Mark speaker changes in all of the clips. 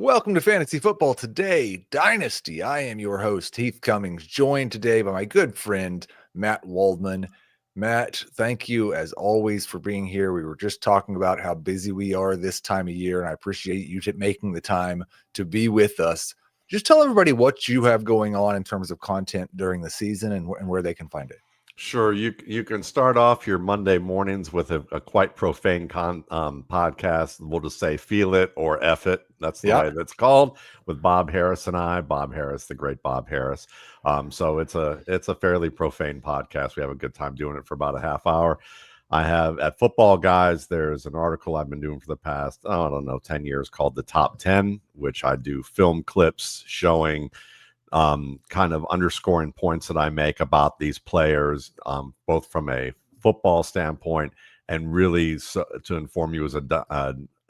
Speaker 1: Welcome to Fantasy Football Today, Dynasty. I am your host, Heath Cummings, joined today by my good friend, Matt Waldman. Matt, thank you as always for being here. We were just talking about how busy we are this time of year, and I appreciate you making the time to be with us. Just tell everybody what you have going on in terms of content during the season and where they can find it.
Speaker 2: Sure, you can start off your Monday mornings with a quite profane podcast. We'll just say "Feel It" or "F It." That's the way that's called, with Bob Harris and I. Bob Harris, the great Bob Harris. So it's a fairly profane podcast. We have a good time doing it for about a half hour. I have at Football Guys, there's an article I've been doing for the past, 10 years called The Top 10, which I do film clips showing kind of underscoring points that I make about these players, both from a football standpoint and really to inform you as a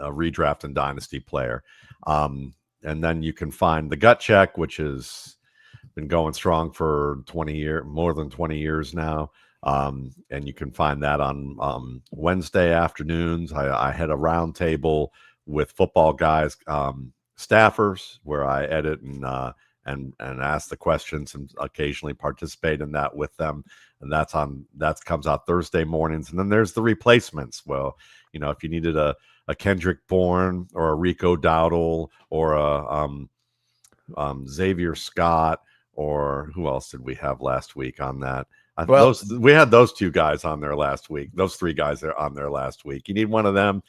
Speaker 2: redraft and dynasty player. And then you can find the Gut Check, which has been going strong for more than 20 years now. And you can find that on Wednesday afternoons. I had a round table with Football Guys staffers where I edit and ask the questions and occasionally participate in that with them. And that comes out Thursday mornings. And then there's the replacements. Well, if you needed a Kendrick Bourne or a Rico Dowdle or a Xavier Scott, or who else did we have last week on that? We had those two guys on there last week. Those three guys are on there last week. You need one of them.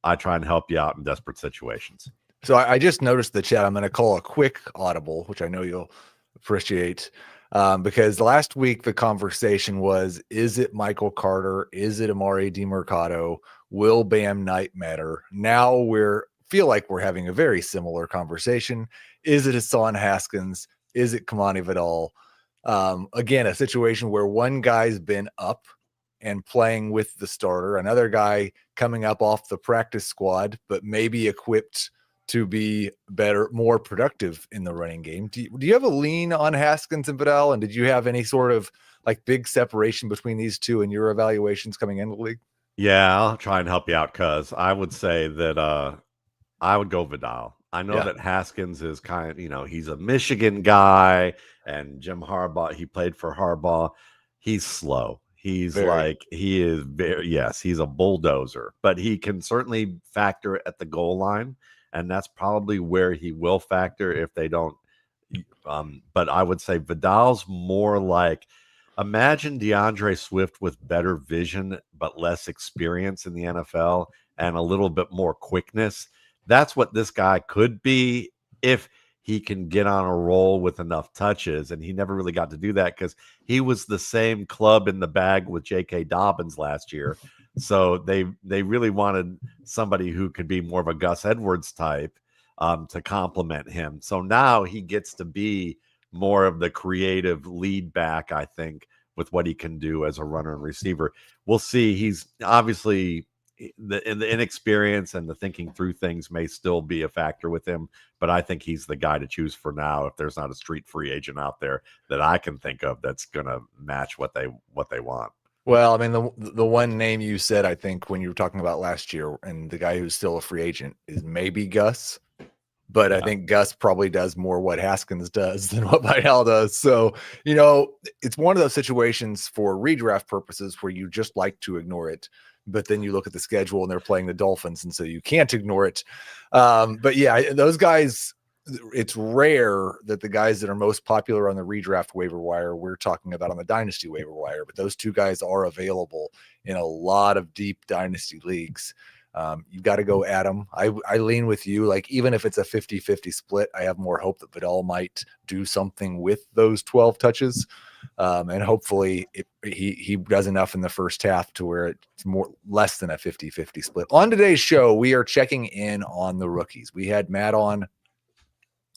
Speaker 2: I try and help you out in desperate situations.
Speaker 1: So I just noticed the chat. I'm going to call a quick audible, which I know you'll appreciate, because last week the conversation was, is it Michael Carter? Is it Amari DiMercato? Will Bam Knight matter? Now feel like we're having a very similar conversation. Is it Hassan Haskins? Is it Kamani Vidal? Again, a situation where one guy's been up and playing with the starter, another guy coming up off the practice squad, but maybe equipped to be better, more productive in the running game. Do you have a lean on Haskins and Vidal? And did you have any sort of big separation between these two in your evaluations coming into the league?
Speaker 2: Yeah, I'll try and help you out, cuz I would say that I would go Vidal. I know that Haskins is he's a Michigan guy, and Jim Harbaugh, he played for Harbaugh. He's slow. He's he's a bulldozer, but he can certainly factor at the goal line. And that's probably where he will factor if they don't. But I would say Vidal's more like, imagine DeAndre Swift with better vision, but less experience in the NFL and a little bit more quickness. That's what this guy could be if he can get on a roll with enough touches. And he never really got to do that because he was the same club in the bag with J.K. Dobbins last year. So they really wanted somebody who could be more of a Gus Edwards type to complement him. So now he gets to be more of the creative lead back, I think, with what he can do as a runner and receiver. We'll see. He's obviously the inexperience and the thinking through things may still be a factor with him, but I think he's the guy to choose for now if there's not a street free agent out there that I can think of that's going to match what they want.
Speaker 1: Well, I mean, the one name you said, I think, when you were talking about last year, and the guy who's still a free agent is maybe Gus, but I think Gus probably does more what Haskins does than what Vidal does. So, it's one of those situations for redraft purposes where you just like to ignore it, but then you look at the schedule and they're playing the Dolphins, and so you can't ignore it. But yeah, those guys, it's rare that the guys that are most popular on the redraft waiver wire, we're talking about on the dynasty waiver wire, but those two guys are available in a lot of deep dynasty leagues. You've got to go at them. I lean with you. Even if it's a 50-50 split, I have more hope that Vidal might do something with those 12 touches. And hopefully he does enough in the first half to where it's less than a 50-50 split. On today's show, we are checking in on the rookies. We had Matt on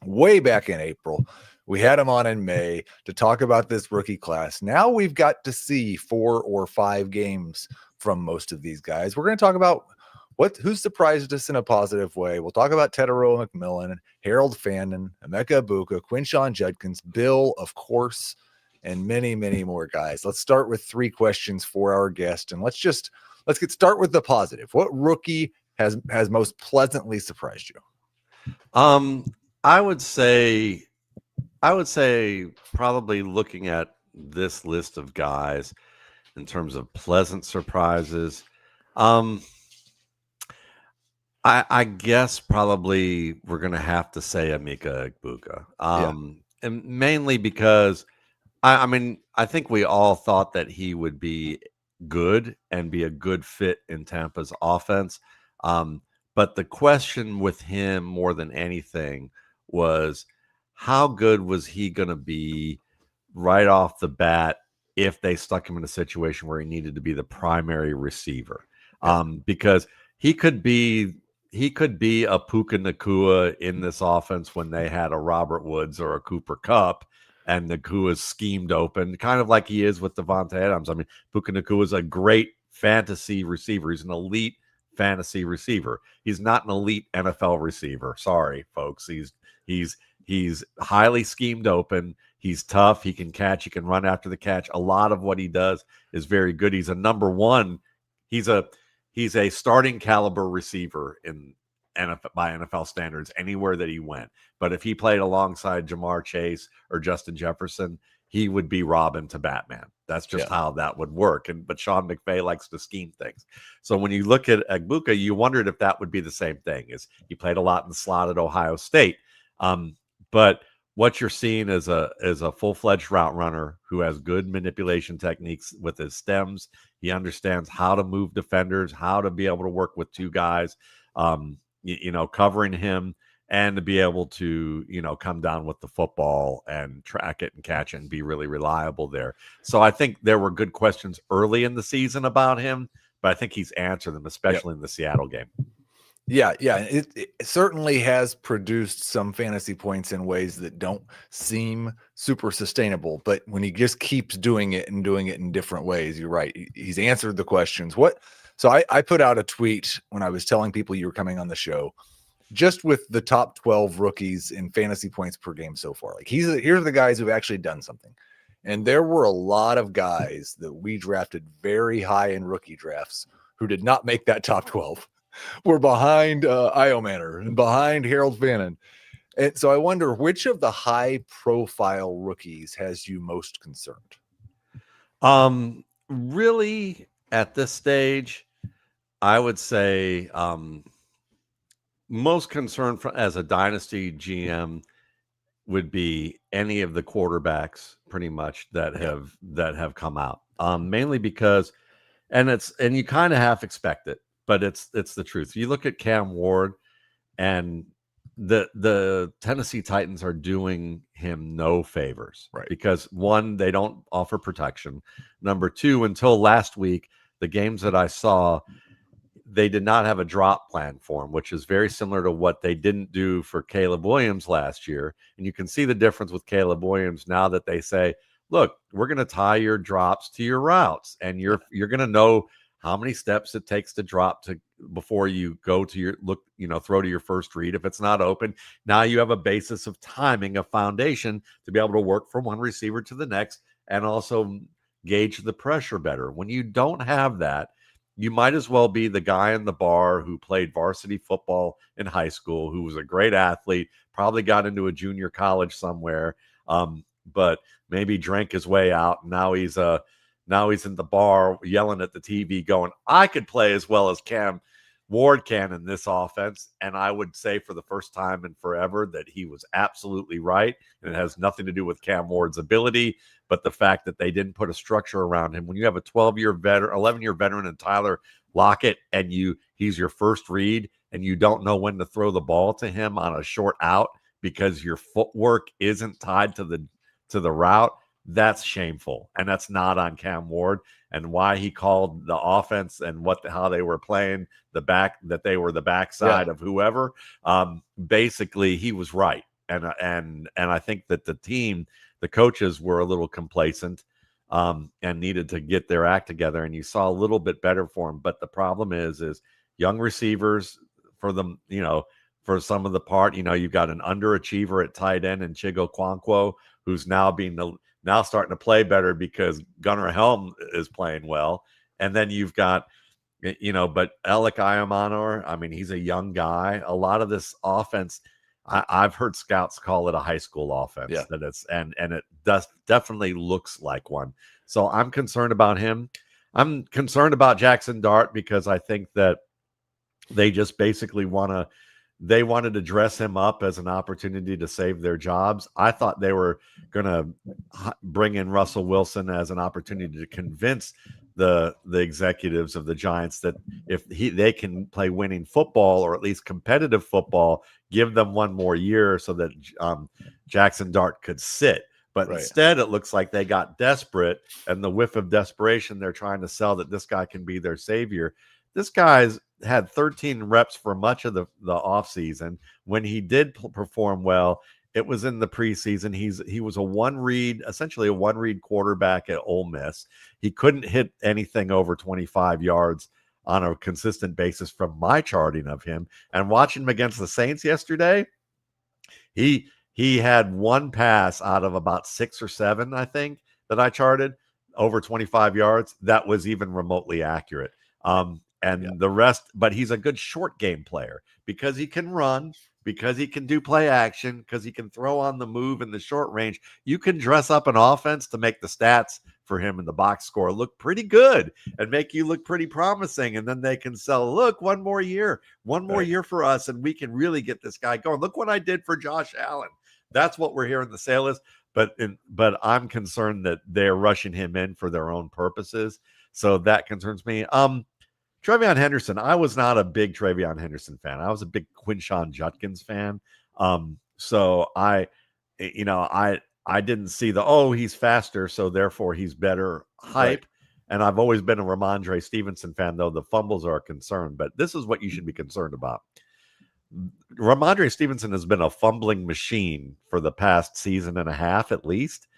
Speaker 1: way back in April. We had him on in May to talk about this rookie class. Now we've got to see 4 or 5 games from most of these guys. We're going to talk about who surprised us in a positive way. We'll talk about Tetairoa McMillan, Harold Fandon, Emeka Egbuka, Quinshon Judkins, Bill, of course, and many, many more guys. Let's start with 3 questions for our guest, and let's start with the positive. What rookie has most pleasantly surprised you?
Speaker 2: I would say probably looking at this list of guys in terms of pleasant surprises. I guess probably we're going to have to say Emeka Egbuka. And mainly because I mean, I think we all thought that he would be good and be a good fit in Tampa's offense. But the question with him more than anything was how good was he going to be right off the bat if they stuck him in a situation where he needed to be the primary receiver? Because he could be a Puka Nakua in this offense when they had a Robert Woods or a Cooper Kupp, and Nakua's schemed open, kind of like he is with Devontae Adams. I mean, Puka Nakua is a great fantasy receiver. He's an elite fantasy receiver. He's not an elite NFL receiver. Sorry, folks. He's highly schemed open. He's tough. He can catch. He can run after the catch. A lot of what he does is very good. He's a number one. He's a starting caliber receiver in NFL, by NFL standards, anywhere that he went. But if he played alongside Jamar Chase or Justin Jefferson, he would be Robin to Batman. That's just how that would work. But Sean McVay likes to scheme things. So when you look at Egbuka, you wondered if that would be the same thing. Is he played a lot in the slot at Ohio State? But what you're seeing is a full-fledged route runner who has good manipulation techniques with his stems. He understands how to move defenders, how to be able to work with two guys, covering him, and to be able to, come down with the football and track it and catch it and be really reliable there. So I think there were good questions early in the season about him, but I think he's answered them, especially in the Seattle game.
Speaker 1: Yeah. It certainly has produced some fantasy points in ways that don't seem super sustainable. But when he just keeps doing it and doing it in different ways, you're right. He's answered the questions. So I put out a tweet when I was telling people you were coming on the show, just with the top 12 rookies in fantasy points per game so far. Like here's the guys who've actually done something. And there were a lot of guys that we drafted very high in rookie drafts who did not make that top 12. We're behind Io Manor and behind Harold Fannin. And so I wonder which of the high profile rookies has you most concerned?
Speaker 2: Really at this stage, I would say most concerned as a dynasty GM would be any of the quarterbacks pretty much that have come out. Mainly because and you kind of half expect it. But it's the truth. You look at Cam Ward, and the Tennessee Titans are doing him no favors,
Speaker 1: right?
Speaker 2: Because one, they don't offer protection. Number two, until last week, the games that I saw, they did not have a drop plan for him, which is very similar to what they didn't do for Caleb Williams last year. And you can see the difference with Caleb Williams now that they say, look, we're going to tie your drops to your routes, and you're going to know how many steps it takes to drop before you go to your throw to your first read. If it's not open, now you have a basis of timing, a foundation to be able to work from one receiver to the next and also gauge the pressure better. When you don't have that, you might as well be the guy in the bar who played varsity football in high school, who was a great athlete, probably got into a junior college somewhere, but maybe drank his way out. And now he's in the bar yelling at the TV going, I could play as well as Cam Ward can in this offense. And I would say for the first time in forever that he was absolutely right. And it has nothing to do with Cam Ward's ability, but the fact that they didn't put a structure around him. When you have a 12-year veteran, 11-year veteran in Tyler Lockett, and he's your first read, and you don't know when to throw the ball to him on a short out because your footwork isn't tied to the route, that's shameful. And that's not on Cam Ward. And why he called the offense and how they were playing that they were the backside of whoever. Basically, he was right. And I think that the coaches were a little complacent and needed to get their act together. And you saw a little bit better for him. But the problem is young receivers for them, for some of the part, you've got an underachiever at tight end and Chigo Kwankwo, who's now starting to play better because Gunnar Helm is playing well. And then you've got, but Alec Ayamanor, I mean, he's a young guy. A lot of this offense, I've heard scouts call it a high school offense.
Speaker 1: Yeah.
Speaker 2: That it's and it does definitely looks like one. So I'm concerned about him. I'm concerned about Jackson Dart because I think that they just basically wanted to dress him up as an opportunity to save their jobs. I thought they were going to bring in Russell Wilson as an opportunity to convince the executives of the Giants that if they can play winning football or at least competitive football, give them one more year so that Jackson Dart could sit. But instead, it looks like they got desperate, and the whiff of desperation, they're trying to sell that this guy can be their savior. This guy's had 13 reps for much of the offseason. When he did perform well, it was in the preseason. He was essentially a one-read quarterback at Ole Miss. He couldn't hit anything over 25 yards on a consistent basis from my charting of him. And watching him against the Saints yesterday, he had one pass out of about 6 or 7, I think, that I charted over 25 yards that was even remotely accurate. The rest, but he's a good short game player because he can run, because he can do play action, because he can throw on the move in the short range. You can dress up an offense to make the stats for him in the box score look pretty good and make you look pretty promising. And then they can sell, look, one more year for us, and we can really get this guy going. Look what I did for Josh Allen. That's what we're hearing the sale is. But I'm concerned that they're rushing him in for their own purposes. So that concerns me. TreVeyon Henderson, I was not a big TreVeyon Henderson fan. I was a big Quinshon Judkins fan. So I didn't see he's faster, so therefore he's better hype. Right. And I've always been a Ramondre Stevenson fan, though the fumbles are a concern. But this is what you should be concerned about. Ramondre Stevenson has been a fumbling machine for the past season and a half at least.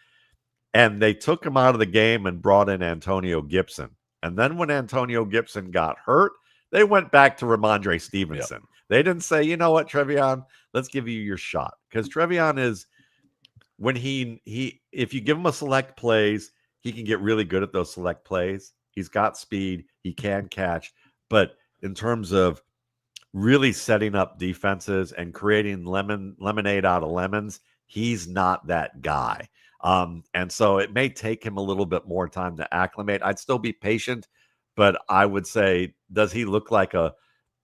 Speaker 2: And they took him out of the game and brought in Antonio Gibson. And then when Antonio Gibson got hurt, they went back to Ramondre Stevenson. Yep. They didn't say, you know what, TreVeyon, let's give you your shot. Because TreVeyon is, when if you give him a select plays, he can get really good at those select plays. He's got speed. He can catch. But in terms of really setting up defenses and creating lemonade out of lemons, he's not that guy. And so it may take him a little bit more time to acclimate. I'd still be patient, but I would say, does he look like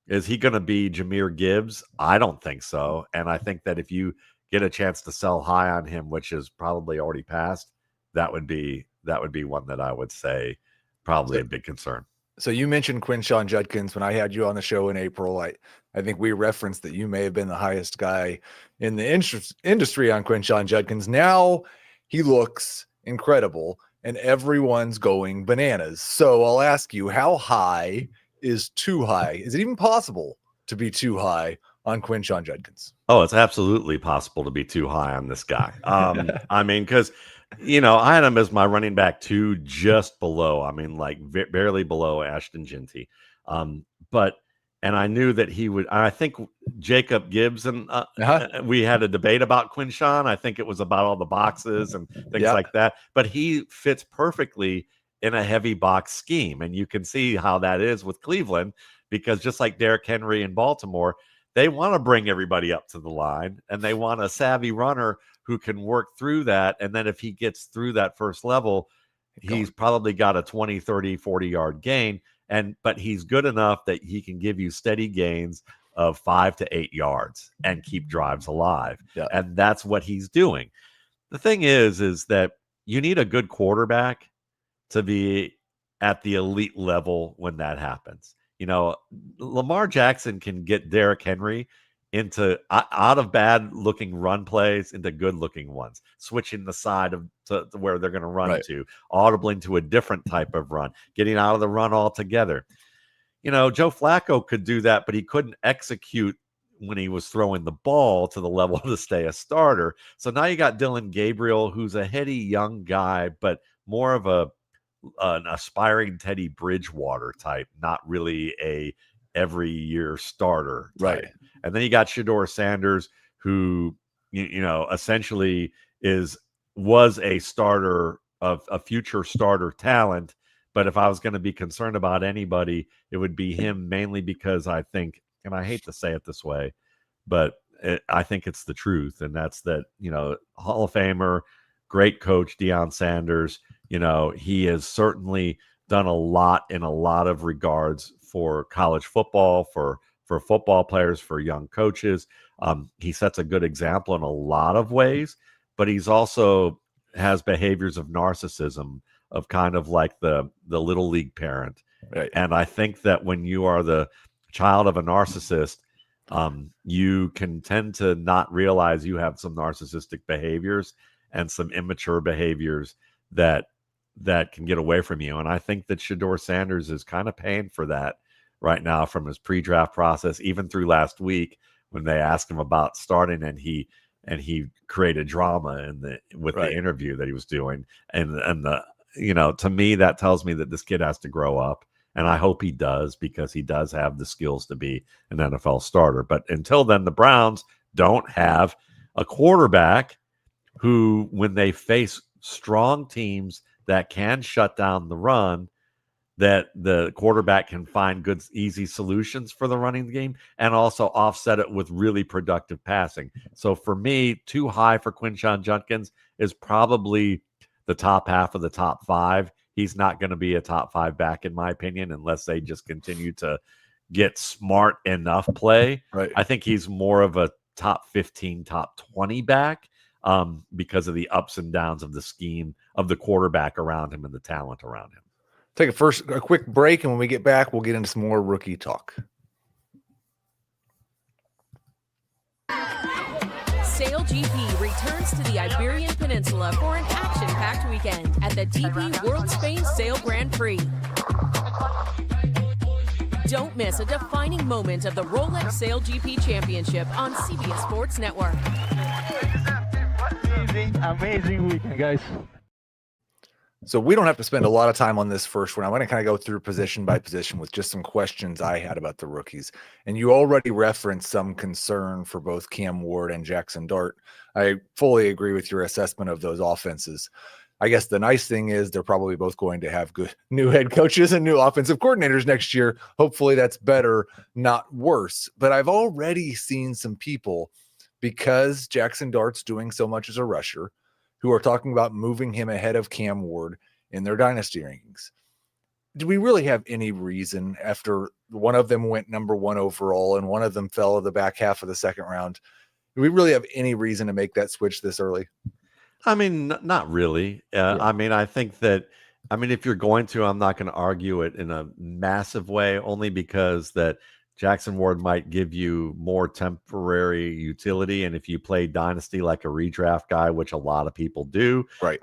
Speaker 2: is he going to be Jahmyr Gibbs? I don't think so. And I think that if you get a chance to sell high on him, which is probably already passed, that would be one that I would say probably a big concern.
Speaker 1: So you mentioned Quinshon Judkins when I had you on the show in April. I think we referenced that you may have been the highest guy in the industry on Quinshon Judkins. Now he looks incredible, and everyone's going bananas. So I'll ask you, how high is too high? Is it even possible to be too high on Quinshon Judkins?
Speaker 2: Oh, it's absolutely possible to be too high on this guy. I mean, because, I had him as my running back 2 just below. I mean, like barely below Ashton Jeanty. And I knew that he would. I think Jacob Gibbs and we had a debate about Quinshon. I think it was about all the boxes and things like that. But he fits perfectly in a heavy box scheme. And you can see how that is with Cleveland, because just like Derrick Henry in Baltimore, they want to bring everybody up to the line, and they want a savvy runner who can work through that. And then if he gets through that first level, he's probably got a 20, 30, 40-yard gain. But he's good enough that he can give you steady gains of 5 to 8 yards and keep drives alive. Yeah. And that's what he's doing. The thing is that you need a good quarterback to be at the elite level when that happens. Lamar Jackson can get Derrick Henry into out of bad looking run plays into good looking ones, switching the side to where they're going to run to, audibling to a different type of run, getting out of the run altogether. Joe Flacco could do that, but he couldn't execute when he was throwing the ball to the level to stay a starter. So now you got Dylan Gabriel, who's a heady young guy, but more of an aspiring Teddy Bridgewater type, not really a every year starter type. Right. And then you got Shedeur Sanders, who essentially was a starter, of a future starter talent. But if I was going to be concerned about anybody, it would be him, mainly because I think, and I hate to say it this way, but I think it's the truth, and that's that, Hall of Famer, great coach Deion Sanders, he has certainly done a lot in a lot of regards for college football, for football players, for young coaches. He sets a good example in a lot of ways, but he's also has behaviors of narcissism, of kind of like the little league parent.
Speaker 1: Right.
Speaker 2: And I think that when you are the child of a narcissist, you can tend to not realize you have some narcissistic behaviors and some immature behaviors that can get away from you. And I think that Shedeur Sanders is kind of paying for that right now, from his pre-draft process, even through last week when they asked him about starting, and he created drama with the interview that he was doing. And to me, that tells me that this kid has to grow up. And I hope he does, because he does have the skills to be an NFL starter. But until then, the Browns don't have a quarterback who, when they face strong teams that can shut down the run, that the quarterback can find good, easy solutions for the running game and also offset it with really productive passing. So for me, too high for Quinshon Judkins is probably the top half of the top 5. He's not going to be a top 5 back, in my opinion, unless they just continue to get smart enough play.
Speaker 1: Right.
Speaker 2: I think he's more of a top 15, top 20 back, because of the ups and downs of the scheme of the quarterback around him and the talent around him.
Speaker 1: Take a quick break, and when we get back, we'll get into some more rookie talk.
Speaker 3: Sail GP returns to the Iberian Peninsula for an action-packed weekend at the DP World Spain Sail Grand Prix. Don't miss a defining moment of the Rolex Sail GP Championship on CBS Sports Network.
Speaker 4: Amazing weekend, guys.
Speaker 1: So we don't have to spend a lot of time on this first one. I'm going to kind of go through position by position with just some questions I had about the rookies. And you already referenced some concern for both Cam Ward and Jackson Dart. I fully agree with your assessment of those offenses. I guess the nice thing is they're probably both going to have good new head coaches and new offensive coordinators next year. Hopefully that's better, not worse. But I've already seen some people, because Jackson Dart's doing so much as a rusher, who are talking about moving him ahead of Cam Ward in their dynasty rankings. Do we really have any reason, after one of them went number 1 overall and one of them fell in the back half of the second round, do we really have any reason to make that switch this early?
Speaker 2: I mean, not really. I mean, I think that, if you're going to, I'm not going to argue it in a massive way, only because that Jackson Ward might give you more temporary utility. And if you play Dynasty like a redraft guy, which a lot of people do,
Speaker 1: right?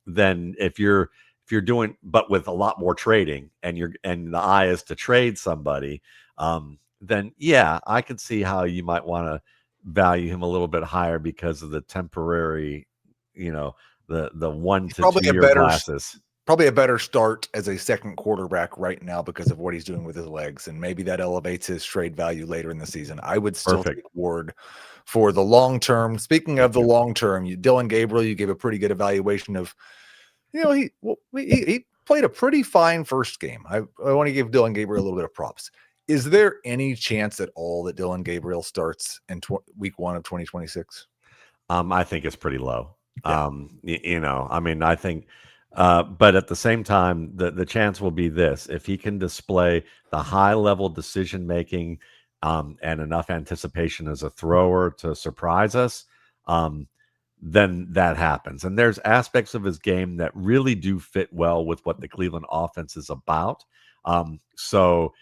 Speaker 2: Then if you're doing, but with a lot more trading, and the eye is to trade somebody, then yeah, I could see how you might want to value him a little bit higher because of the temporary, the 1 to 2 year glasses.
Speaker 1: Probably a better start as a second quarterback right now because of what he's doing with his legs, and maybe that elevates his trade value later in the season. I would still take Ward for the long term. Speaking of the long term, Dylan Gabriel, you gave a pretty good evaluation of, he played a pretty fine first game. I want to give Dylan Gabriel a little bit of props. Is there any chance at all that Dylan Gabriel starts in week 1 of 2026?
Speaker 2: I think it's pretty low.
Speaker 1: Yeah.
Speaker 2: I think. But at the same time, the chance will be this: if he can display the high level decision making and enough anticipation as a thrower to surprise us, then that happens. And there's aspects of his game that really do fit well with what the Cleveland offense is about. So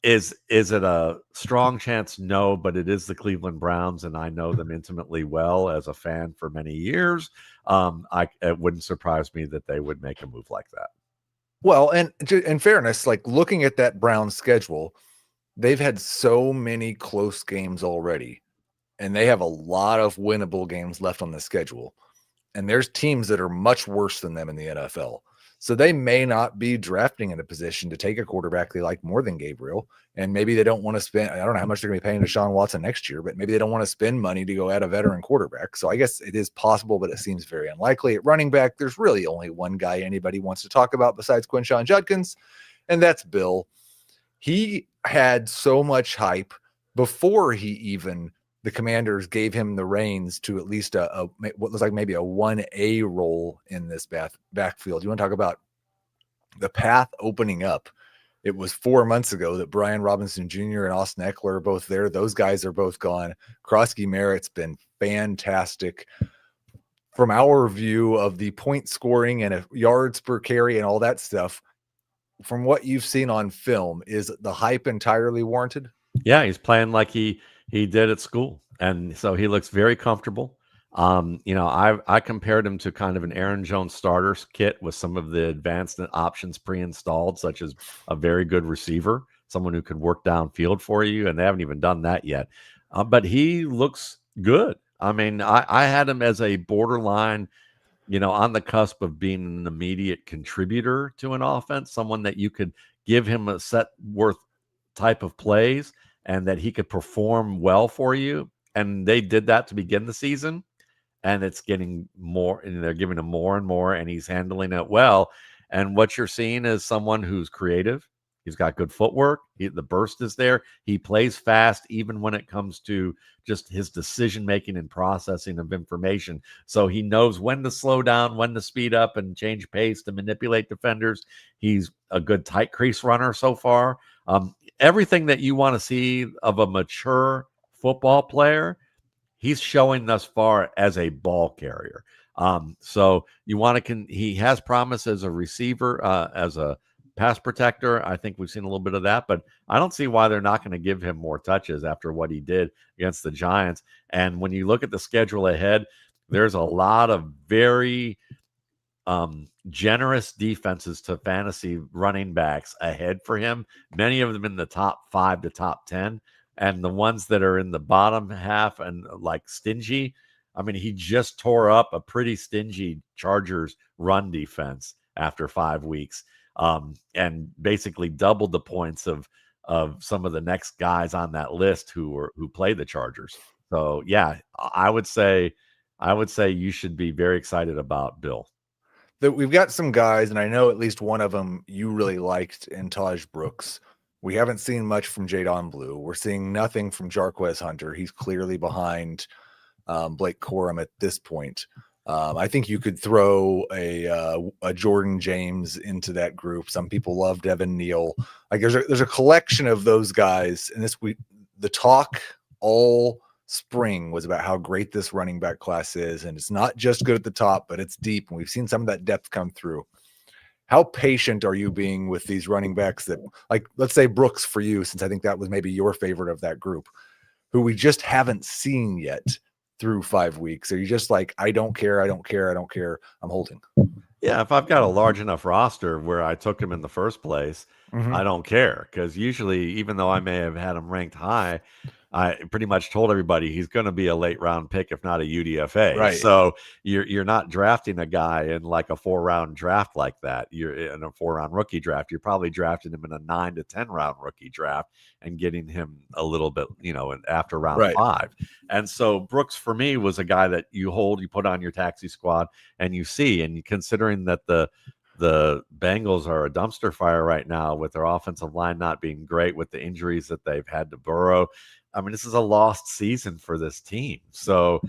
Speaker 2: is it a strong chance? No, but it is the Cleveland Browns, and I know them intimately well as a fan for many years. It wouldn't surprise me that they would make a move like that.
Speaker 1: Well, and in fairness, like looking at that Browns schedule, they've had so many close games already, and they have a lot of winnable games left on the schedule. And there's teams that are much worse than them in the NFL. So they may not be drafting in a position to take a quarterback they like more than Gabriel. And maybe they don't want to spend, I don't know how much they're going to be paying Deshaun Watson next year, but maybe they don't want to spend money to go add a veteran quarterback. So I guess it is possible, but it seems very unlikely. At running back, there's really only one guy anybody wants to talk about besides Quinshon Judkins, and that's Bill. He had so much hype before he even the Commanders gave him the reins to at least what looks like maybe a 1A role in this backfield. You want to talk about the path opening up? It was 4 months ago that Brian Robinson Jr. and Austin Eckler are both there. Those guys are both gone. Krosky Merritt's been fantastic. From our view of the point scoring and yards per carry and all that stuff, from what you've seen on film, is the hype entirely warranted?
Speaker 2: Yeah, he's playing like he did at school, and so he looks very comfortable. I compared him to kind of an Aaron Jones starters kit with some of the advanced options pre-installed, such as a very good receiver, someone who could work downfield for you, and they haven't even done that yet. But he looks good. I mean, I had him as a borderline, on the cusp of being an immediate contributor to an offense, someone that you could give him a set worth type of plays and that he could perform well for you. And they did that to begin the season, and it's getting more, and they're giving him more and more, and he's handling it well. And what you're seeing is someone who's creative. He's got good footwork. The burst is there. He plays fast, even when it comes to just his decision-making and processing of information. So he knows when to slow down, when to speed up and change pace to manipulate defenders. He's a good tight crease runner so far. Everything that you want to see of a mature football player, he's showing thus far as a ball carrier. So you want to, he has promise as a receiver, as a pass protector. I think we've seen a little bit of that, but I don't see why they're not going to give him more touches after what he did against the Giants. And when you look at the schedule ahead, there's a lot of very generous defenses to fantasy running backs ahead for him, many of them in the top 5 to top 10. And the ones that are in the bottom half and like stingy, I mean, he just tore up a pretty stingy Chargers run defense after 5 weeks. And basically doubled the points of some of the next guys on that list who play the Chargers. So yeah, I would say you should be very excited about Bill.
Speaker 1: That we've got some guys, and I know at least one of them you really liked in Taj Brooks. We haven't seen much from Jadon Blue. We're seeing nothing from Jarquez Hunter. He's clearly behind Blake Corum at this point. I think you could throw a Jordan James into that group. Some people love Devin Neal. Like there's a collection of those guys. And the talk all spring was about how great this running back class is, and it's not just good at the top, but it's deep. And we've seen some of that depth come through. How patient are you being with these running backs that, like, let's say Brooks for you, since I think that was maybe your favorite of that group, who we just haven't seen yet through 5 weeks? Are you just like, I don't care, I'm holding?
Speaker 2: Yeah, if I've got a large enough roster where I took him in the first place, I don't care, because usually, even though I may have had him ranked high, I pretty much told everybody he's going to be a late round pick, if not a UDFA.
Speaker 1: Right.
Speaker 2: So you're not drafting a guy in like a 4-round draft like that. You're in a 4-round rookie draft. You're probably drafting him in a 9 to 10 round rookie draft and getting him a little bit, after round 5. And so Brooks for me was a guy that you hold, you put on your taxi squad, and you see. And considering that the Bengals are a dumpster fire right now with their offensive line not being great, with the injuries that they've had to Burrow, I mean, this is a lost season for this team. So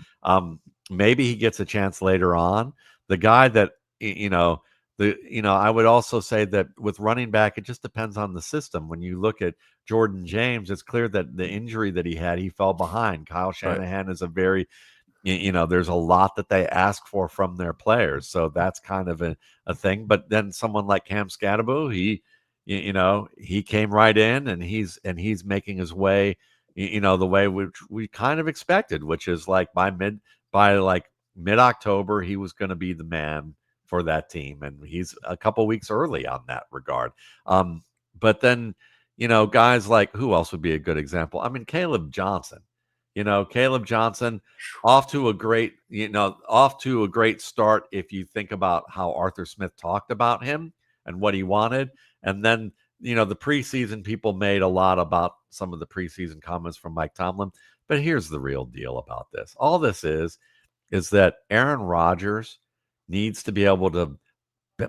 Speaker 2: maybe he gets a chance later on. The guy that, I would also say that with running back, it just depends on the system. When you look at Jordan James, it's clear that the injury that he fell behind. Kyle Shanahan is a very, there's a lot that they ask for from their players. So that's kind of a thing. But then someone like Cam Scatterbo, he came right in and he's making his way, the way which we kind of expected, which is like by mid-October, he was going to be the man for that team. And he's a couple weeks early on that regard. But then, guys like, who else would be a good example? I mean, Caleb Johnson, off to a great start. If you think about how Arthur Smith talked about him and what he wanted. And then, the preseason, people made a lot about some of the preseason comments from Mike Tomlin. But here's the real deal about this. All this is that Aaron Rodgers needs to be able to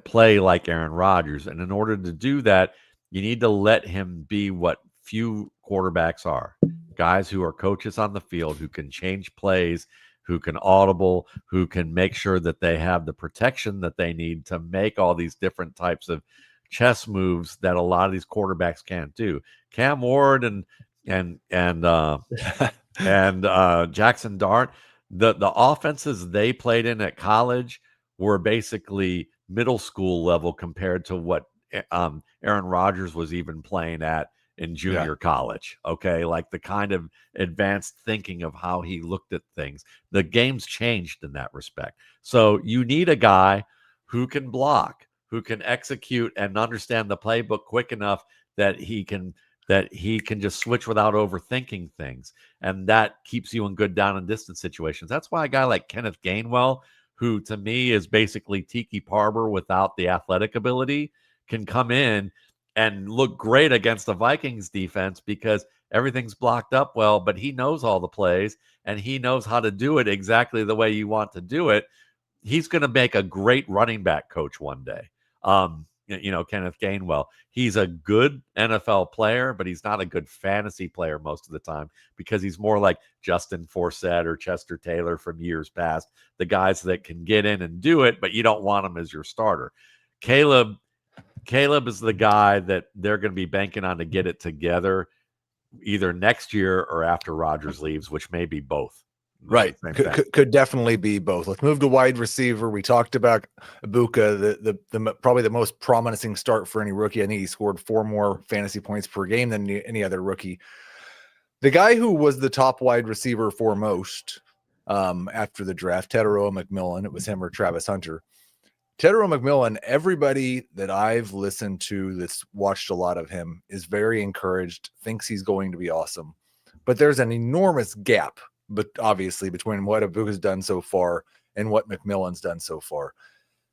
Speaker 2: play like Aaron Rodgers. And in order to do that, you need to let him be what few quarterbacks are. guys who are coaches on the field, who can change plays, who can audible, who can make sure that they have the protection that they need to make all these different types of chess moves that a lot of these quarterbacks can't do. Cam Ward and Jackson Dart, the offenses they played in at college were basically middle school level compared to what Aaron Rodgers was even playing at in junior college. Okay, like the kind of advanced thinking of how he looked at things. The game's changed in that respect. So you need a guy who can block, who can execute and understand the playbook quick enough that he can just switch without overthinking things. And that keeps you in good down and distance situations. That's why a guy like Kenneth Gainwell, who to me is basically Tiki Barber without the athletic ability, can come in and look great against the Vikings defense because everything's blocked up well, but he knows all the plays and he knows how to do it exactly the way you want to do it. He's going to make a great running back coach one day. Kenneth Gainwell, he's a good NFL player, but he's not a good fantasy player most of the time because he's more like Justin Forsett or Chester Taylor from years past, the guys that can get in and do it, but you don't want him as your starter. Caleb is the guy that they're going to be banking on to get it together either next year or after Rodgers leaves, which may be both.
Speaker 1: Right. Could definitely be both. Let's move to wide receiver. We talked about Ibuka, the probably the most promising start for any rookie. I think he scored 4 more fantasy points per game than any other rookie. The guy who was the top wide receiver for most after the draft, Tetairoa McMillan, it was him or Travis Hunter. Tetairoa McMillan, everybody that I've listened to that's watched a lot of him is very encouraged, thinks he's going to be awesome. But there's an enormous gap, but obviously between what Ibuka's done so far and what McMillan's done so far.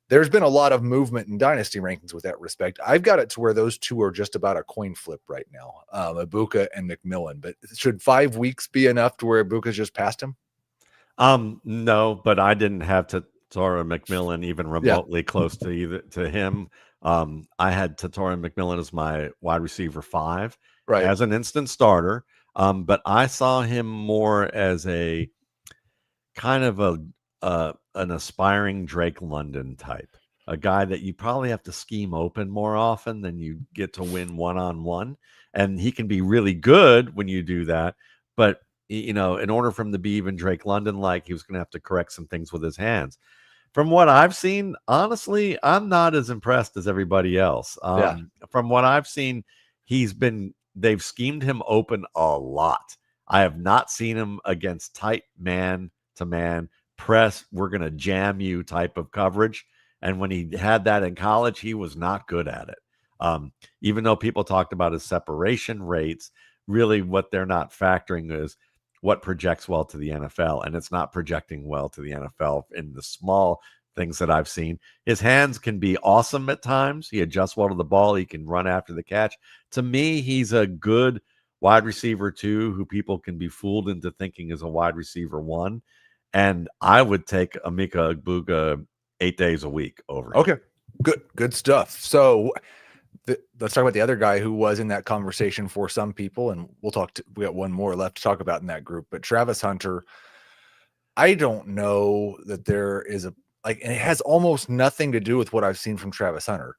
Speaker 1: There's been a lot of movement in dynasty rankings with that respect. I've got it to where those two are just about a coin flip right now, Ibuka and McMillan. But should 5 weeks be enough to where Ibuka's just passed him?
Speaker 2: No, but I didn't have Tetairoa McMillan even remotely close to him. I had Tetairoa McMillan as my wide receiver 5, as an instant starter. But I saw him more as a kind of an aspiring Drake London type, a guy that you probably have to scheme open more often than you get to win one-on-one. And he can be really good when you do that. But, in order for him to be even Drake London-like, he was going to have to correct some things with his hands. From what I've seen, honestly, I'm not as impressed as everybody else. From what I've seen, they've schemed him open a lot. I have not seen him against tight man-to-man press, we're going to jam you type of coverage. And when he had that in college, he was not good at it. Even though people talked about his separation rates, really what they're not factoring is what projects well to the NFL. And it's not projecting well to the NFL in the small things that I've seen. His hands can be awesome at times. He adjusts well to the ball. He can run after the catch. To me, he's a good wide receiver 2 who people can be fooled into thinking is a wide receiver 1. And I would take Emeka Egbuka 8 days a week over him.
Speaker 1: Okay, good stuff. So let's talk about the other guy who was in that conversation for some people, and we got one more left to talk about in that group. But Travis Hunter, I don't know that there is and it has almost nothing to do with what I've seen from Travis Hunter.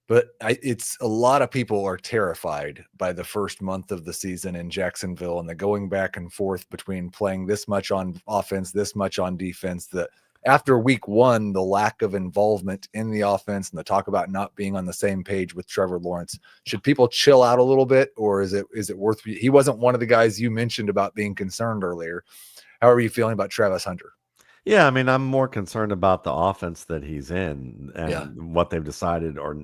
Speaker 1: But it's a lot of people are terrified by the first month of the season in Jacksonville and the going back and forth between playing this much on offense, this much on defense. That after week 1, the lack of involvement in the offense and the talk about not being on the same page with Trevor Lawrence. Should people chill out a little bit, or is it worth? He wasn't one of the guys you mentioned about being concerned earlier. How are you feeling about Travis Hunter?
Speaker 2: Yeah, I mean, I'm more concerned about the offense that he's in and what they've decided or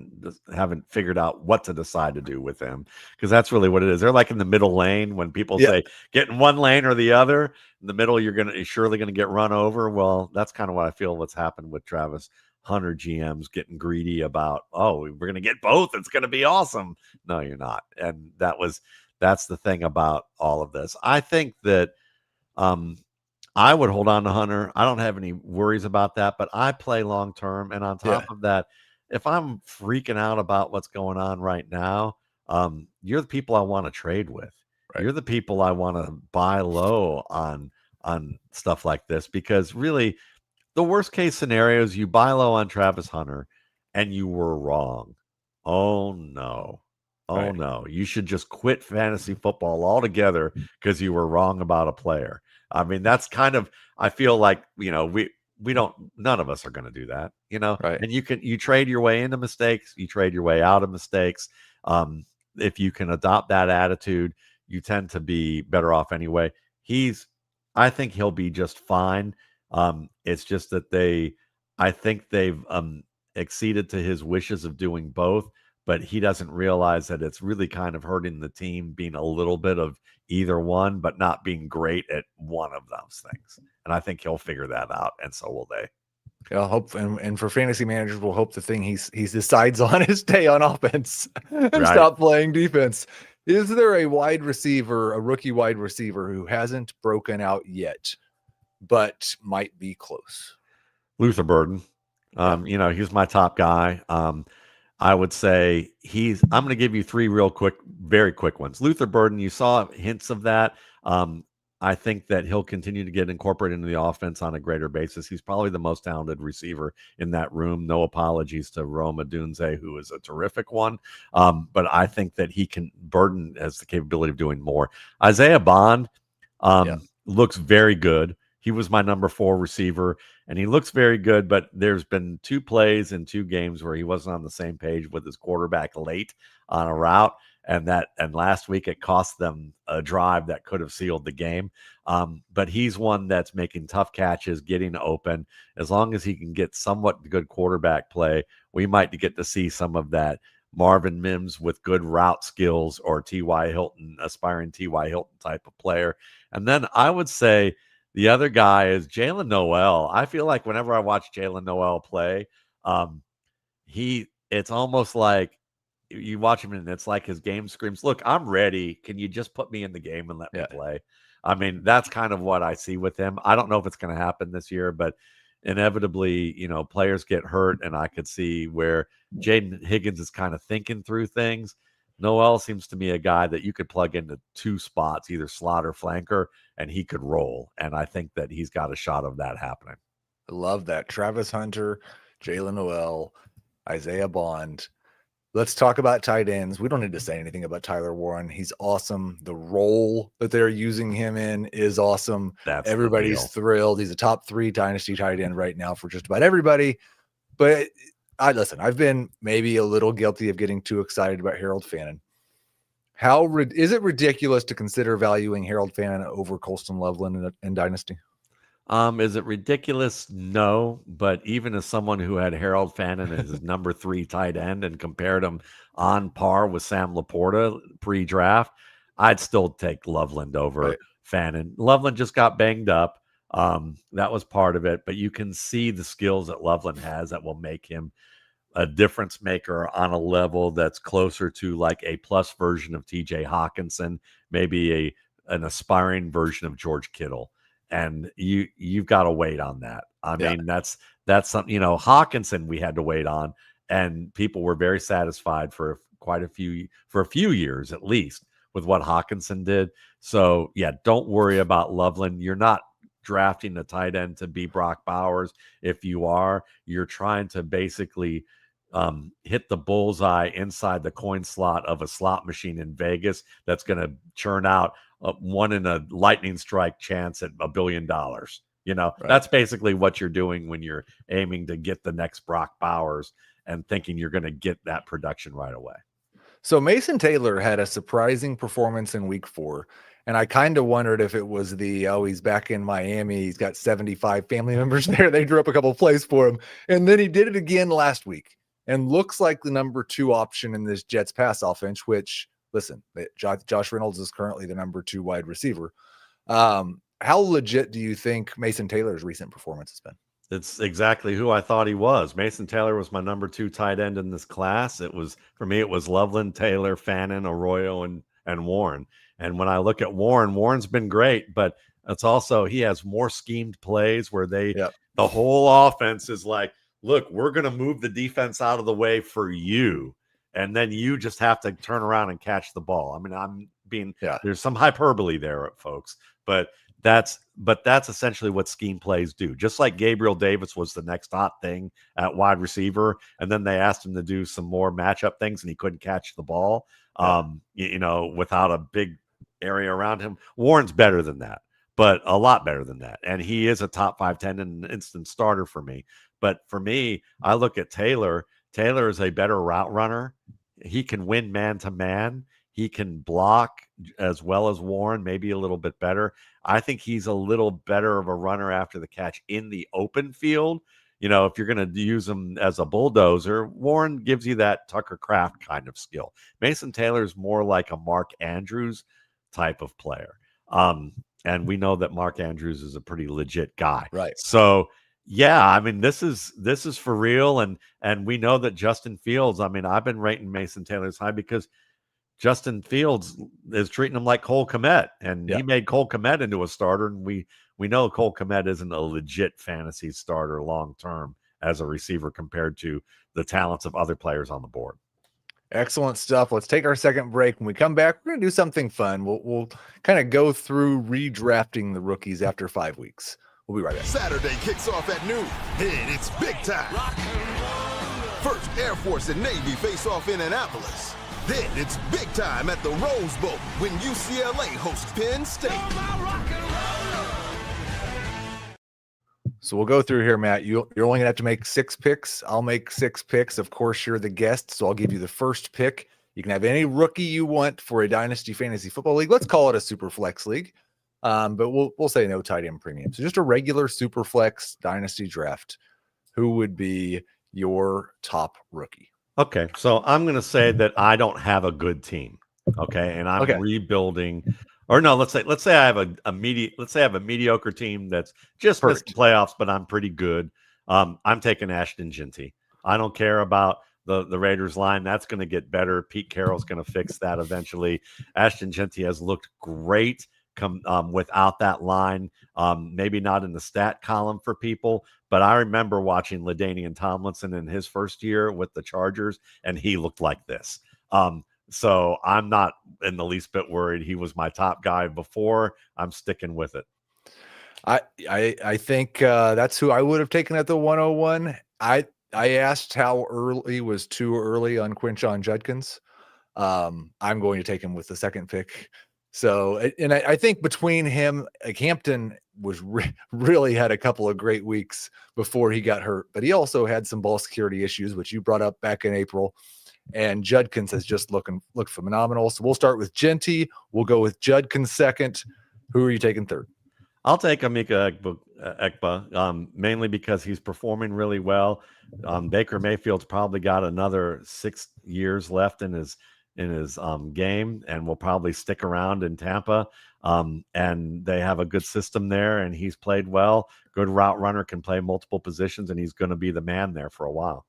Speaker 2: haven't figured out what to decide to do with him, because that's really what it is. They're like in the middle lane when people say get in one lane or the other. In the middle, you're surely going to get run over. Well, that's kind of what I feel what's happened with Travis Hunter. GMs getting greedy about, we're going to get both. It's going to be awesome. No, you're not. And that's the thing about all of this. I think that I would hold on to Hunter. I don't have any worries about that, but I play long term. And on top of that, if I'm freaking out about what's going on right now, you're the people I want to trade with.
Speaker 1: Right.
Speaker 2: You're the people I want to buy low on stuff like this, because really the worst case scenario is you buy low on Travis Hunter and you were wrong. Oh no. Oh
Speaker 1: Right.
Speaker 2: no. You should just quit fantasy football altogether because you were wrong about a player. I mean, that's kind of, I feel like, we don't, none of us are going to do that,
Speaker 1: Right.
Speaker 2: and you trade your way into mistakes, you trade your way out of mistakes. If you can adopt that attitude, you tend to be better off anyway. I think he'll be just fine. It's just that I think they've acceded to his wishes of doing both, but he doesn't realize that it's really kind of hurting the team being a little bit of either one, but not being great at one of those things. And I think he'll figure that out, and so will they.
Speaker 1: Yeah, hope and for fantasy managers, we'll hope the thing he decides on is stay on offense and
Speaker 2: Right.
Speaker 1: stop playing defense. Is there a rookie wide receiver who hasn't broken out yet, but might be close?
Speaker 2: Luther Burden. He's my top guy. I would say I'm going to give you three very quick ones. Luther Burden, you saw hints of that. I think that he'll continue to get incorporated into the offense on a greater basis. He's probably the most talented receiver in that room. No apologies to Roma Dunze, who is a terrific one. But I think that Burden has the capability of doing more. Isaiah Bond looks very good. He was my number 4 receiver, and he looks very good, but there's been 2 plays in 2 games where he wasn't on the same page with his quarterback late on a route, and last week it cost them a drive that could have sealed the game. But he's one that's making tough catches, getting open. As long as he can get somewhat good quarterback play, we might get to see some of that Marvin Mims with good route skills, or T.Y. Hilton, aspiring T.Y. Hilton type of player. And then I would say the other guy is Jalen Noel. I feel like whenever I watch Jalen Noel play, it's almost like you watch him and it's like his game screams, "Look, I'm ready. Can you just put me in the game and let me play?" I mean, that's kind of what I see with him. I don't know if it's going to happen this year, but inevitably, players get hurt, and I could see where Jaden Higgins is kind of thinking through things. Noel seems to me a guy that you could plug into 2 spots, either slot or flanker, and he could roll. And I think that he's got a shot of that happening.
Speaker 1: I love that. Travis Hunter, Jalen Noel, Isaiah Bond. Let's talk about tight ends. We don't need to say anything about Tyler Warren. He's awesome. The role that they're using him in is awesome. Everybody's thrilled. He's a top 3 dynasty tight end right now for just about everybody. But I've been maybe a little guilty of getting too excited about Harold Fannin. Is it ridiculous to consider valuing Harold Fannin over Colston Loveland in Dynasty?
Speaker 2: Is it ridiculous? No, but even as someone who had Harold Fannin as his number 3 tight end and compared him on par with Sam Laporta pre-draft, I'd still take Loveland over Fannin. Loveland just got banged up. That was part of it, but you can see the skills that Loveland has that will make him a difference maker on a level that's closer to like a plus version of TJ Hawkinson, maybe an aspiring version of George Kittle. And you've got to wait on that. I mean, that's something, Hawkinson we had to wait on, and people were very satisfied for a few years at least with what Hawkinson did. So don't worry about Loveland. You're not drafting a tight end to be Brock Bowers. If you are, you're trying to basically hit the bullseye inside the coin slot of a slot machine in Vegas that's going to churn out one in a lightning strike chance at $1 billion. That's basically what you're doing when you're aiming to get the next Brock Bowers and thinking you're going to get that production right away.
Speaker 1: So Mason Taylor had a surprising performance in week 4. And I kind of wondered if it was he's back in Miami. He's got 75 family members there. They drew up a couple of plays for him. And then he did it again last week and looks like the number 2 option in this Jets pass offense, which, listen, Josh Reynolds is currently the number 2 wide receiver. How legit do you think Mason Taylor's recent performance has been?
Speaker 2: It's exactly who I thought he was. Mason Taylor was my number 2 tight end in this class. It was Loveland, Taylor, Fannin, Arroyo, and Warren. And when I look at Warren's been great, but it's also, he has more schemed plays where the whole offense is like, look, we're going to move the defense out of the way for you. And then you just have to turn around and catch the ball. I mean, I'm being
Speaker 1: Yeah.
Speaker 2: there's some hyperbole there, folks, but that's essentially what scheme plays do. Just like Gabriel Davis was the next hot thing at wide receiver, and then they asked him to do some more matchup things, and he couldn't catch the ball. Without a big area around him. Warren's better than that, but a lot better than that, and he is a top 5-10 and an instant starter for me. But for me, I look at Taylor. Taylor is a better route runner. He can win man to man. He can block as well as Warren, maybe a little bit better. I think he's a little better of a runner after the catch in the open field. If you're going to use him as a bulldozer, Warren gives you that Tucker Kraft kind of skill. Mason Taylor is more like a Mark Andrews type of player. And we know that Mark Andrews is a pretty legit guy.
Speaker 1: Right.
Speaker 2: So, yeah, I mean, this is for real. And we know that Justin Fields, I mean, I've been rating Mason Taylor's high because Justin Fields is treating him like Cole Kmet, and he made Cole Kmet into a starter. And we know Cole Kmet isn't a legit fantasy starter long-term as a receiver compared to the talents of other players on the board.
Speaker 1: Excellent stuff. Let's take our second break. When we come back, we're going to do something fun. We'll kind of go through redrafting the rookies after 5 weeks. We'll be right back.
Speaker 5: Saturday kicks off at noon, and it's big time. First, Air Force and Navy face off in Annapolis. Then it's big time at the Rose Bowl when UCLA hosts Penn State.
Speaker 1: So we'll go through here, Matt. You're only going to have to make 6 picks. I'll make 6 picks. Of course, you're the guest, so I'll give you the first pick. You can have any rookie you want for a Dynasty Fantasy Football League. Let's call it a Super Flex League, but we'll say no tight end premium. So just a regular Super Flex Dynasty draft. Who would be your top rookie?
Speaker 2: Okay, so I'm going to say that I don't have a good team. Okay, and I'm rebuilding. Or no, let's say I have a mediocre team that's just missed the playoffs, but I'm pretty good. I'm taking Ashton Jeanty. I don't care about the Raiders line. That's going to get better. Pete Carroll's going to fix that eventually. Ashton Jeanty has looked great without that line. Maybe not in the stat column for people, but I remember watching LaDainian Tomlinson in his first year with the Chargers, and he looked like this. So I'm not in the least bit worried. He was my top guy before. I'm sticking with it.
Speaker 1: I think that's who I would have taken at the 101. I asked how early was too early on Quinshon Judkins. I'm going to take him with the second pick. So, and I think between him, Hampton was really had a couple of great weeks before he got hurt, but he also had some ball security issues, which you brought up back in April. And Judkins has just looked phenomenal. So we'll start with Jeanty. We'll go with Judkins second. Who are you taking third?
Speaker 2: I'll take Emeka Ekpa, mainly because he's performing really well. Baker Mayfield's probably got another 6 years left in his game, and will probably stick around in Tampa. And they have a good system there, and he's played well. Good route runner, can play multiple positions, and he's going to be the man there for a while.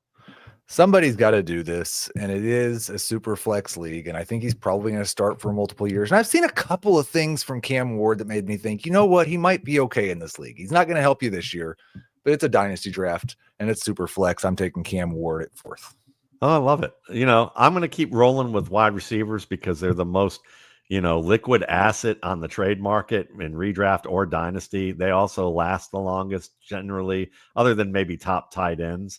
Speaker 1: Somebody's got to do this, and it is a super flex league, and I think he's probably going to start for multiple years. And I've seen a couple of things from Cam Ward that made me think, you know what, he might be okay in this league. He's not going to help you this year, but it's a dynasty draft, and it's super flex. I'm taking Cam Ward at fourth.
Speaker 2: Oh, I love it. I'm going to keep rolling with wide receivers because they're the most, liquid asset on the trade market in redraft or dynasty. They also last the longest generally, other than maybe top tight ends.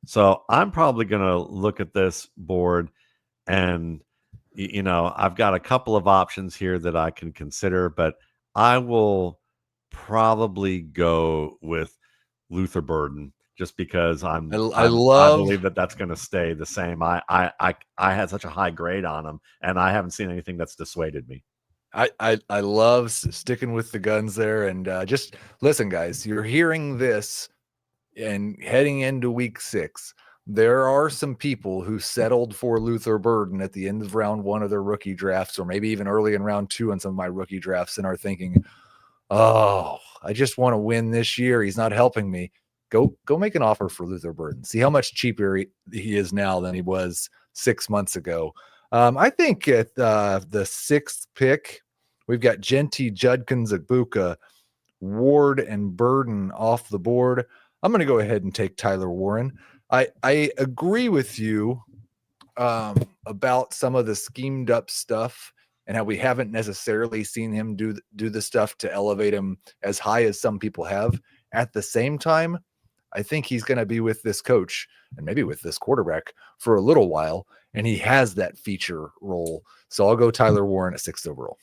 Speaker 2: So I'm probably going to look at this board and, I've got a couple of options here that I can consider, but I will probably go with Luther Burden just because I believe that that's going to stay the same. I had such a high grade on him, and I haven't seen anything that's dissuaded me.
Speaker 1: I love sticking with the guns there. And just listen, guys, you're hearing this. And heading into week 6, there are some people who settled for Luther Burden at the end of round 1 of their rookie drafts, or maybe even early in round 2 on some of my rookie drafts, and are thinking, oh, I just want to win this year. He's not helping me. Go make an offer for Luther Burden. See how much cheaper he is now than he was 6 months ago. I think at the 6th pick, we've got Jeanty, Judkins, Egbuka, Ward, and Burden off the board. I'm going to go ahead and take Tyler Warren. I agree with you about some of the schemed up stuff and how we haven't necessarily seen him do the stuff to elevate him as high as some people have. At the same time, I think he's going to be with this coach and maybe with this quarterback for a little while, and he has that feature role. So I'll go Tyler Warren at 6th overall.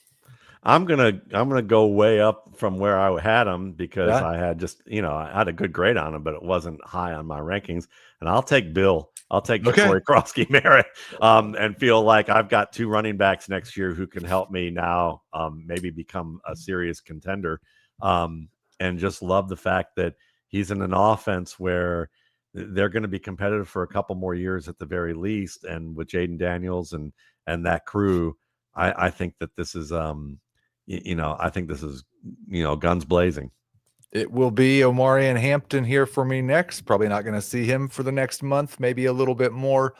Speaker 2: I'm gonna go way up from where I had him because I had I had a good grade on him, but it wasn't high on my rankings. And I'll take Bill. I'll take Ja'Cory Krosky-Merritt, and feel like I've got 2 running backs next year who can help me now, maybe become a serious contender. And just love the fact that he's in an offense where they're going to be competitive for a couple more years at the very least. And with Jaden Daniels and that crew, I think that this is, I think this is, guns blazing.
Speaker 1: It will be Omarion Hampton here for me next. Probably not going to see him for the next month, maybe a little bit more.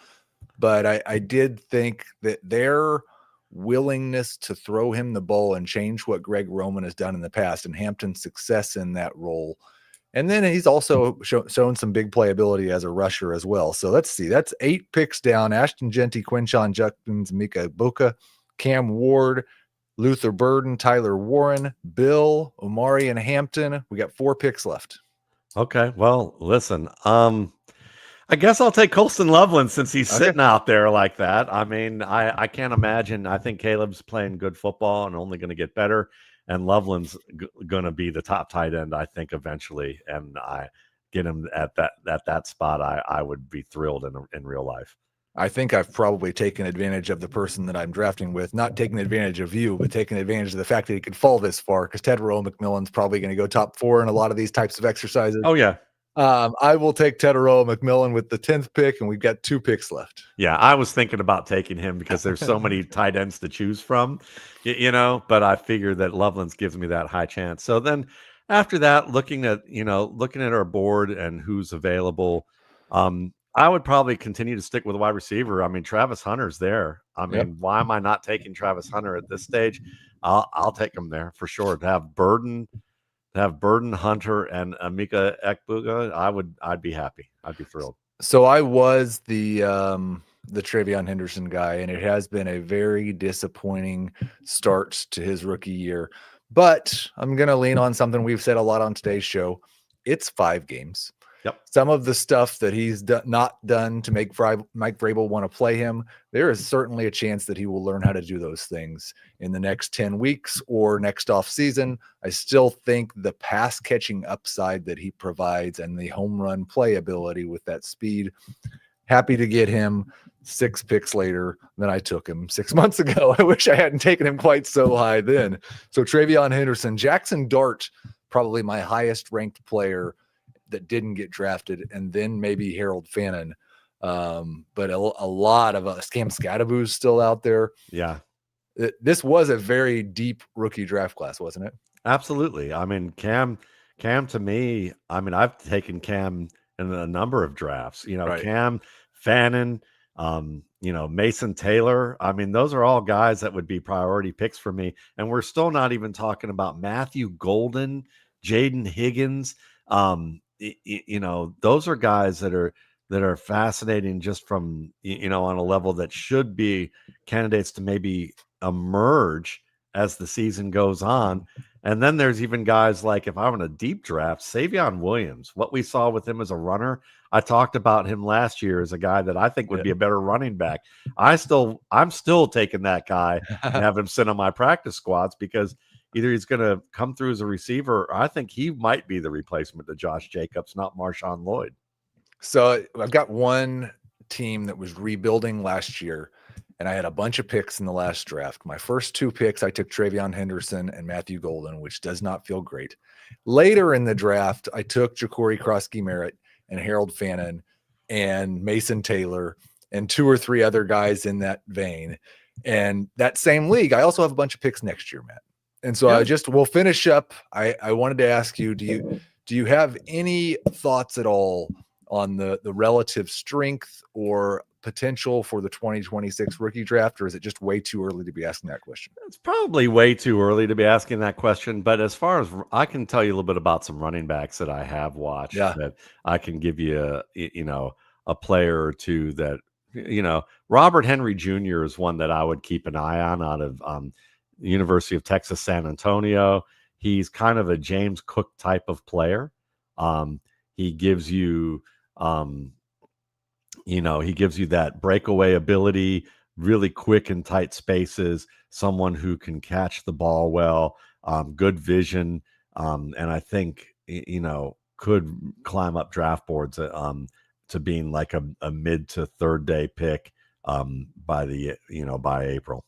Speaker 1: But I did think that their willingness to throw him the ball and change what Greg Roman has done in the past, and Hampton's success in that role. And then he's also shown some big playability as a rusher as well. So let's see. That's 8 picks down. Ashton Jeanty, Quinshon, Judkins, Mika Ibuka, Cam Ward, Luther Burden, Tyler Warren, Bill, Omarion Hampton. We got 4 picks left.
Speaker 2: Okay. Well, listen, I guess I'll take Colston Loveland since he's sitting out there like that. I mean, I can't imagine. I think Caleb's playing good football and only going to get better. And Loveland's going to be the top tight end, I think, eventually. And I get him at that spot. I would be thrilled in real life.
Speaker 1: I think I've probably taken advantage of the person that I'm drafting with, not taking advantage of you, but taking advantage of the fact that he could fall this far, because Tetairoa McMillan's probably going to go top 4 in a lot of these types of exercises.
Speaker 2: Oh, yeah.
Speaker 1: I will take Tetairoa McMillan with the 10th pick, and we've got 2 picks left.
Speaker 2: Yeah, I was thinking about taking him because there's so many tight ends to choose from, but I figure that Loveland's gives me that high chance. So then after that, looking at our board and who's available, I would probably continue to stick with a wide receiver. I mean, Travis Hunter's there. I mean, why am I not taking Travis Hunter at this stage? I'll take him there for sure. To have Burden, Hunter, and Mika Ibuka, I'd be happy. I'd be thrilled.
Speaker 1: So I was the TreVeyon Henderson guy, and it has been a very disappointing start to his rookie year. But I'm going to lean on something we've said a lot on today's show. It's 5 games.
Speaker 2: Yep.
Speaker 1: Some of the stuff that he's not done to make Mike Vrabel want to play him, there is certainly a chance that he will learn how to do those things in the next 10 weeks or next off season. I still think the pass catching upside that he provides and the home run playability with that speed, happy to get him 6 picks later than I took him 6 months ago. I wish I hadn't taken him quite so high then. So TreVeyon Henderson, Jackson Dart, probably my highest ranked player that didn't get drafted, and then maybe Harold Fannin. But a lot of us, Cam Scadaboo's still out there.
Speaker 2: Yeah.
Speaker 1: This was a very deep rookie draft class, wasn't it?
Speaker 2: Absolutely. I mean, Cam to me, I mean, I've taken Cam in a number of drafts,
Speaker 1: Right.
Speaker 2: Cam, Fannin, Mason Taylor. I mean, those are all guys that would be priority picks for me. And we're still not even talking about Matthew Golden, Jaden Higgins. Those are guys that are fascinating just from, on a level that should be candidates to maybe emerge as the season goes on. And then there's even guys like, if I'm in a deep draft, Savion Williams, what we saw with him as a runner. I talked about him last year as a guy that I think would be a better running back. I'm still taking that guy and have him sit on my practice squads because either he's going to come through as a receiver, or I think he might be the replacement to Josh Jacobs, not Marshawn Lloyd.
Speaker 1: So I've got one team that was rebuilding last year, and I had a bunch of picks in the last draft. My first 2 picks, I took TreVeyon Henderson and Matthew Golden, which does not feel great. Later in the draft, I took Ja'Cory Krosky-Merritt and Harold Fannin and Mason Taylor and 2 or 3 other guys in that vein. And that same league, I also have a bunch of picks next year, Matt. And so we'll finish up. I wanted to ask you, do you have any thoughts at all on the relative strength or potential for the 2026 rookie draft, or is it just way too early to be asking that question?
Speaker 2: It's probably way too early to be asking that question, but as far as I can tell you a little bit about some running backs that I have watched that I can give you a player or two that Robert Henry Jr. is one that I would keep an eye on out of University of Texas, San Antonio. He's kind of a James Cook type of player. He gives you, he gives you that breakaway ability, really quick and tight spaces, someone who can catch the ball well, good vision, and I think, could climb up draft boards to being like a mid to third day pick by April.